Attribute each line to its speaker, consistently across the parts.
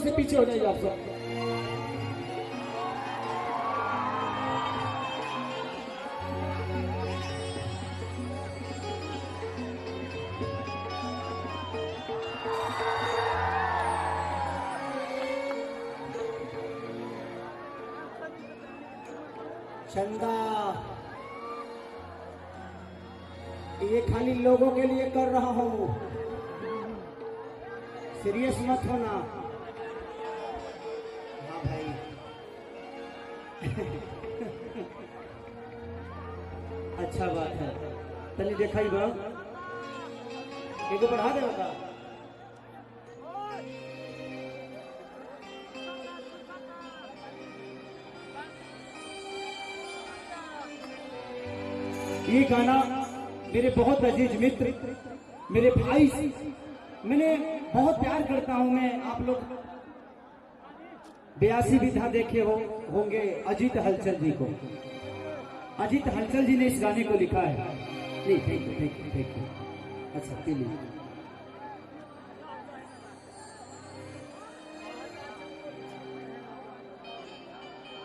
Speaker 1: जोर से पीछे हो जाइए आप सब। चंदा ये खाली लोगों के लिए कर रहा हूं, सीरियस मत होना। हाँ भाई अच्छा बात है। तनी देखा ही बा एक बढ़ा दे बता। ये गाना मेरे बहुत अजीज मित्र, मेरे भाई से मैंने बहुत प्यार करता हूं मैं। आप लोग 82 विधा देखे होंगे अजीत हलचल जी को। अजीत हलचल जी ने इस गाने को लिखा है। नहीं थैंक यू। अच्छा चलिए।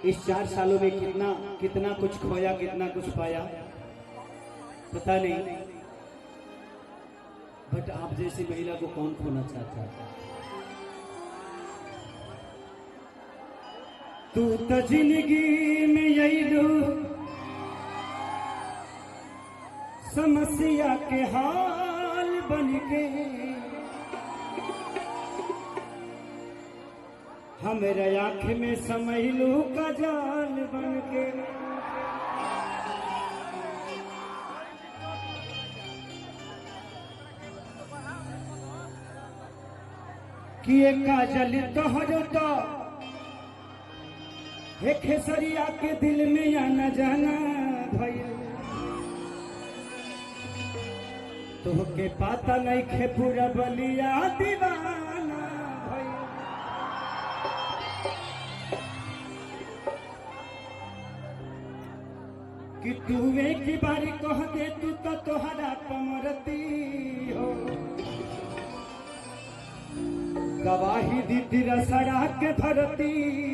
Speaker 1: इस 4 सालों में कितना कुछ खोया, कितना कुछ पाया पता नहीं, बट आप जैसी महिला को कौन खोना चाहता है। तू तो जिंदगी में यही लो समस्या के हाल बन के, हमारे आंख में समझलू का जाल बन के। किए काजल तोहरो तो हे खेसरिया के दिल में या न जाना भइल, तोहके पाता नहीं खे पूरा बलिया दीवाना भइल। कि तू एक बार कह दे तू तो तोहरा कमरती हो, गवाही दी तेरा सड़ा के धरती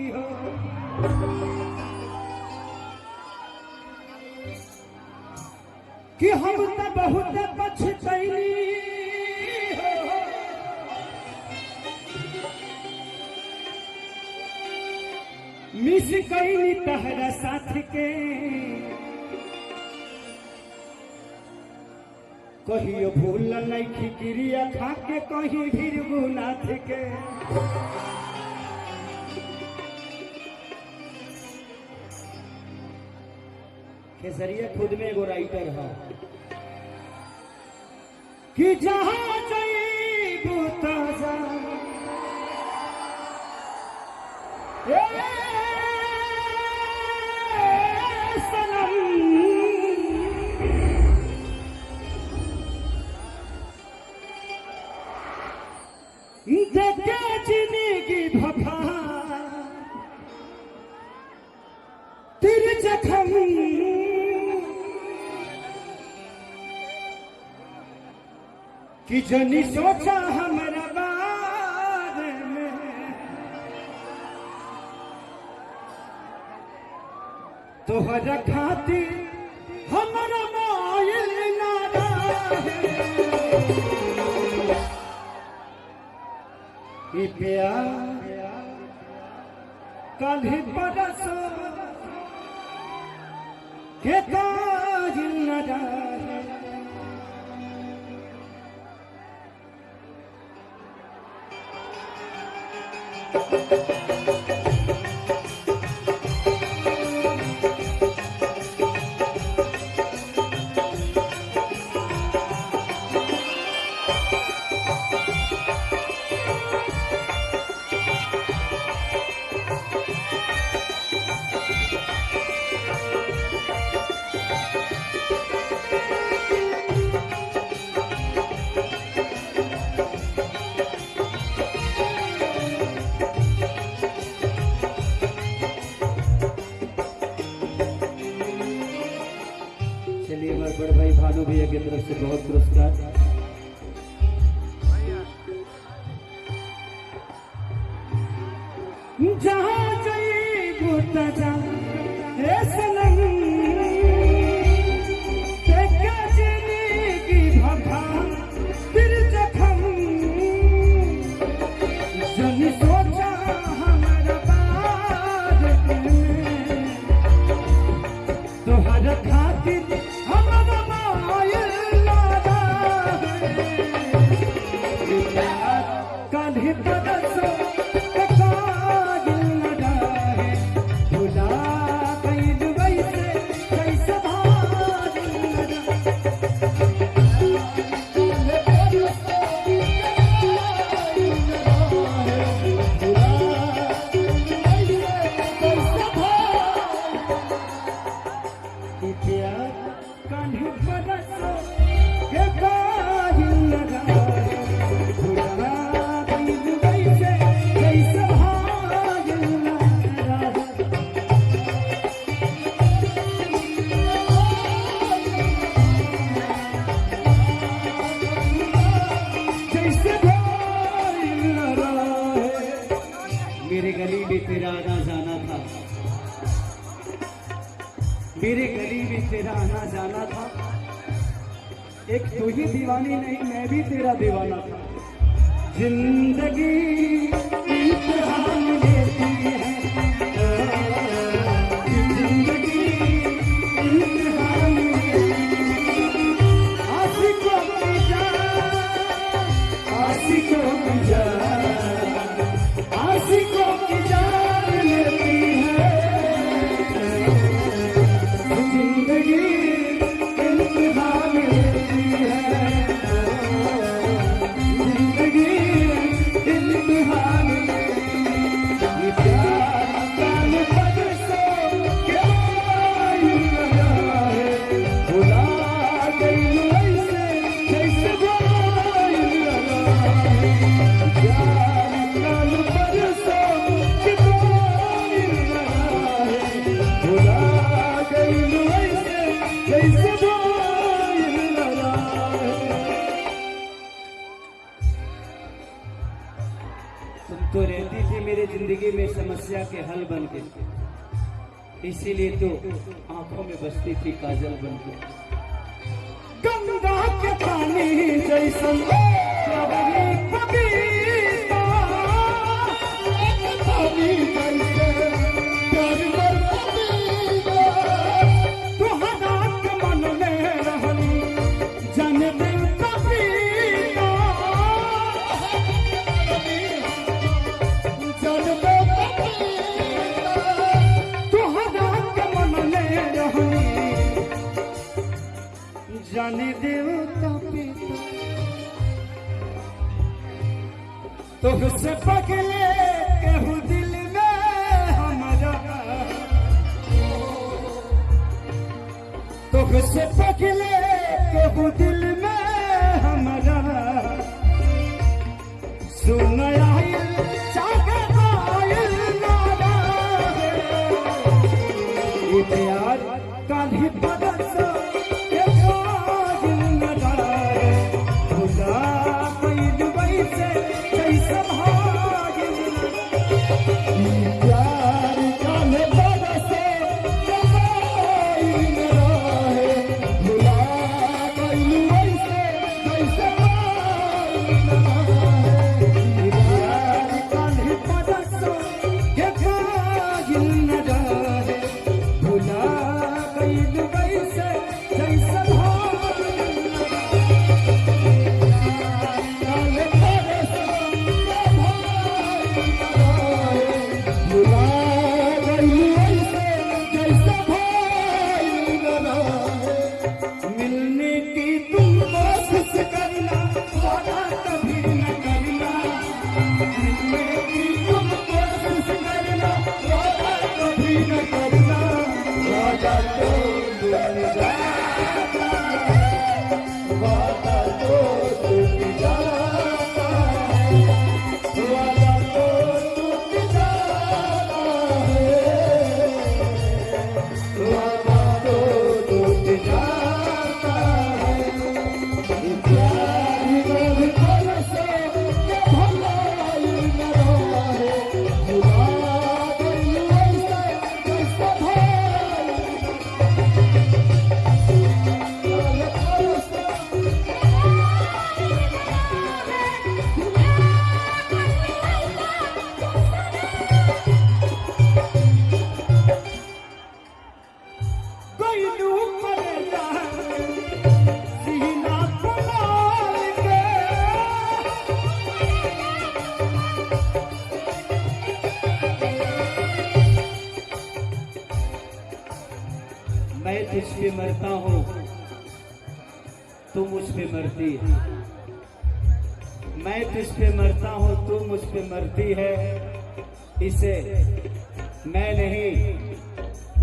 Speaker 1: हो। कि हम तो बहुत पछतैनी हो, मिस कैनी तहरा साथ के। कहियो भूल नहीं खिकिरिया खा के कहीं भीरगुनाथ के। खेसरिया खुद में एगो राइटर है कि जहां जईबू ताजा देखे जिंदगी भफा तेरे जखम, कि जनी सोचा हमारा बारे में, तोहरा खातिर हमारा मायल ना रहे। ई प्यार कल ही बरसो के काजिल न रहे। बड़े भाई भानु भैया की तरफ से बहुत पुरस्कार। जहाँ जईबू तजा ए सनम तेके जिंदगी भभा फिर जखम जन सोचा हमारा बात में तोहर खातिर हमारा मायल लादा काल्हि बरसो मेरे गली में तेरा आना जाना था, मेरे गली में तेरा आना जाना था। एक तू ही दीवानी नहीं मैं भी तेरा दीवाना था। जिंदगी इम्तिहान लेती है, जिंदगी इम्तिहान आशिकों की जान, आशिकों की जान, आशिकों की जान लेती है। जिंदगी इम्तिहान लेती है, जिंदगी इम्तिहान ये प्यार काल बरसों के आयु लगा है। भुला गई ऐसे जैसे आयु लगा है। प्यार काल बरसों के आयु लगा है। भुला गई ऐसे जैसे आयु लगा है। तुम तो रहती थी मेरी जिंदगी में समस्या के हल बन के, इसीलिए तो आंखों में बसती थी काजल बन के। गंगा के पानी जैसन कवरी पपीता, पानी जैसे प्यार मर पपीता। तुहरा के मन में रहनी जन दिल पपीता, जन दिल पपीता। तुहरा के मन में रहनी जाने देवता पिता। तुझसे पगले केहू दिल में हमारा, तुझसे पगले केहू दिल में हमारा। सुन आयल जागे आयल नारा है। ये प्यार काल्हि बरसों के आयु लगा है। भुला गई वैसे जैसे भाग्य ये प्यार काल्हि बरसों के आयु लगा है। भुला गई वैसे जैसे भाग्य लगा है। तुझ पे मरता हूँ, तू मुझ पे मरती है। मैं तुझ पे मरता हूँ, तू मुझ पे मरती है। इसे मैं नहीं,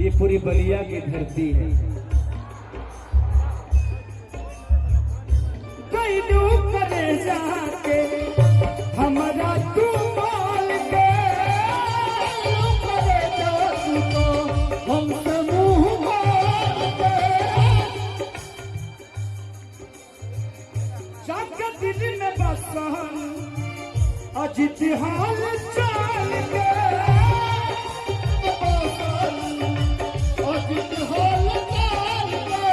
Speaker 1: ये पूरी बलिया की धरती है। कोई डूब करे जाके हमारा तू माल के, करे जाके तो हम समूह माल के। जाके दिल में बसन अजित हाल चाल के, अजित हाल चाल के।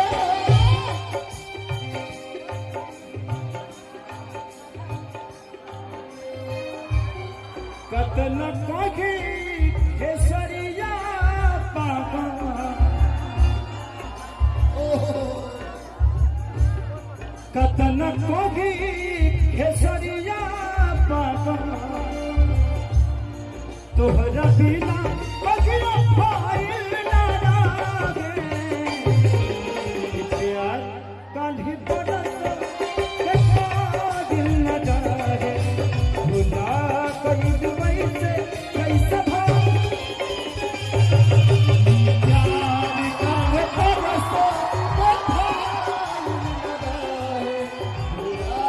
Speaker 1: कतन कोगी केसरिया पापा, कतन कोगी केसरिया पापा। तोहरा बिना बगिया फाइल ना लागे, प्यार काल्हि बरस के दिल न जाए। भुला कई दुबई से कैसे भाग, प्यार काल्हि बरस के फाइल न जाए। भुला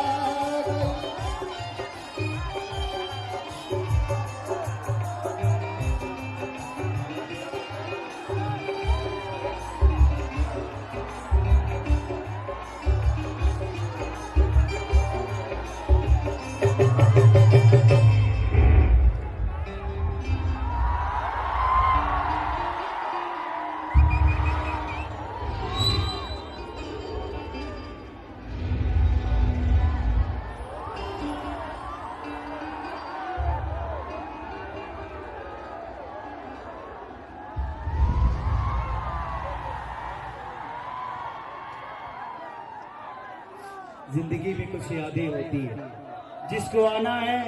Speaker 1: जिंदगी में कुछ यादें होती है, जिसको आना है